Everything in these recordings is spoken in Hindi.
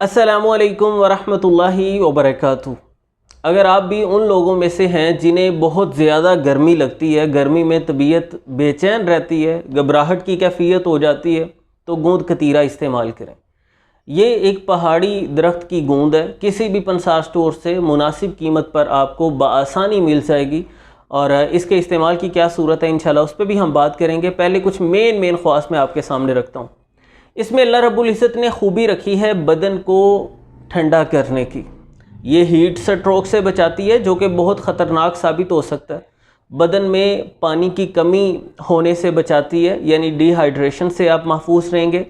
अस्सलामुअलैकुम वरहमतुल्लाहि वबरकातुहू। अगर आप भी उन लोगों में से हैं जिन्हें बहुत ज़्यादा गर्मी लगती है, गर्मी में तबीयत बेचैन रहती है, घबराहट की कैफियत हो जाती है, तो गूंद कतीरा इस्तेमाल करें। ये एक पहाड़ी दरख्त की गूंद है, किसी भी पंसार स्टोर से मुनासिब कीमत पर आपको बआसानी मिल जाएगी। और इसके इस्तेमाल की क्या सूरत है इंशाल्लाह उस पर भी हम बात करेंगे। पहले कुछ मेन ख्वास मैं आपके सामने रखता हूँ। इसमें अल्लाह रब्बुल इज़्ज़त ने खूबी रखी है बदन को ठंडा करने की। ये हीट स्ट्रोक से बचाती है जो कि बहुत ख़तरनाक साबित हो सकता है। बदन में पानी की कमी होने से बचाती है, यानी डिहाइड्रेशन से आप महफूज रहेंगे।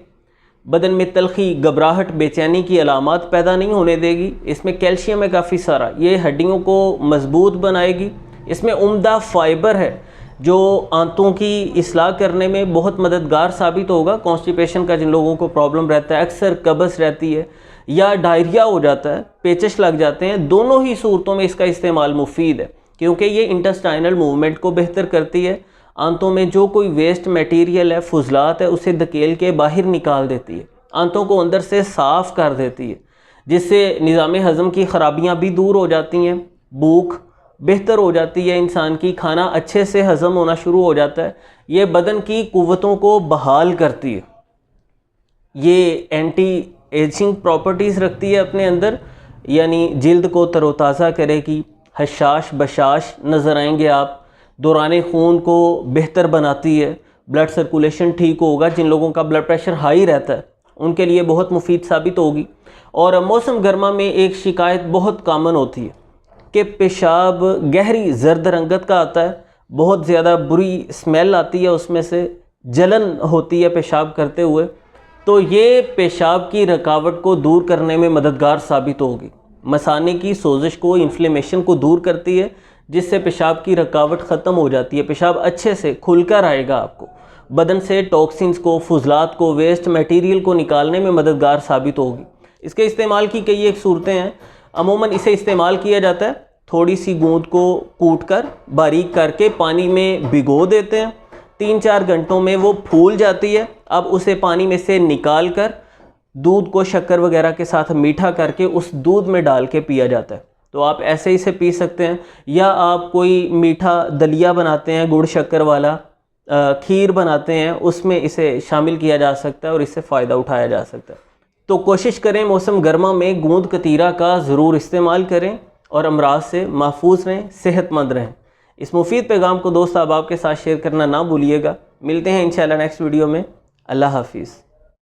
बदन में तलखी, घबराहट, बेचैनी की अलामात पैदा नहीं होने देगी। इसमें कैल्शियम है काफ़ी सारा, ये हड्डियों को मजबूत बनाएगी। इसमें उम्दा फाइबर है जो आंतों की इस्लाह करने में बहुत मददगार साबित होगा। कॉन्स्टिपेशन का जिन लोगों को प्रॉब्लम रहता है, अक्सर कब्ज़ रहती है या डायरिया हो जाता है, पेचिश लग जाते हैं, दोनों ही सूरतों में इसका इस्तेमाल मुफीद है क्योंकि ये इंटेस्टाइनल मूवमेंट को बेहतर करती है। आंतों में जो कोई वेस्ट मटेरियल है, फुजलात है, उसे धकेल के बाहर निकाल देती है। आंतों को अंदर से साफ़ कर देती है, जिससे निज़ाम हज़म की ख़राबियाँ भी दूर हो जाती हैं। भूख बेहतर हो जाती है, इंसान की खाना अच्छे से हज़म होना शुरू हो जाता है। ये बदन की कुव्वतों को बहाल करती है। ये एंटी एजिंग प्रॉपर्टीज़ रखती है अपने अंदर, यानी जिल्द को तरोताज़ा करेगी। हशाश बशाश नज़र आएंगे आप। दौरान खून को बेहतर बनाती है, ब्लड सर्कुलेशन ठीक होगा। जिन लोगों का ब्लड प्रेशर हाई रहता है उनके लिए बहुत मुफीद साबित होगी। और मौसम गर्मा में एक शिकायत बहुत कॉमन होती है कि पेशाब गहरी जर्द रंगत का आता है, बहुत ज़्यादा बुरी स्मेल आती है, उसमें से जलन होती है पेशाब करते हुए। तो ये पेशाब की रुकावट को दूर करने में मददगार साबित होगी। मसाने की सोजिश को, इन्फ्लेमेशन को दूर करती है, जिससे पेशाब की रुकावट ख़त्म हो जाती है। पेशाब अच्छे से खुलकर आएगा। आपको बदन से टॉक्सिन्स को, फुजलात को, वेस्ट मटेरियल को निकालने में मददगार साबित होगी। इसके इस्तेमाल की कई एक सूरतें हैं। अमूमन इसे इस्तेमाल किया जाता है, थोड़ी सी गूंद को कूट कर बारीक करके पानी में भिगो देते हैं। 3-4 घंटों में वो फूल जाती है। अब उसे पानी में से निकाल कर दूध को शक्कर वगैरह के साथ मीठा करके उस दूध में डाल के पिया जाता है। तो आप ऐसे इसे पी सकते हैं, या आप कोई मीठा दलिया बनाते हैं, गुड़ शक्कर वाला खीर बनाते हैं, उसमें इसे शामिल किया जा सकता है और इससे फ़ायदा उठाया जा सकता है। तो कोशिश करें मौसम गर्मा में गूंद कतीरा का ज़रूर इस्तेमाल करें और अमराज से महफूज रहें, सेहतमंद रहें। इस मुफीद पैगाम को दोस्त अहबाब के साथ शेयर करना ना भूलिएगा। मिलते हैं इंशाल्लाह नेक्स्ट वीडियो में। अल्लाह हाफिज़।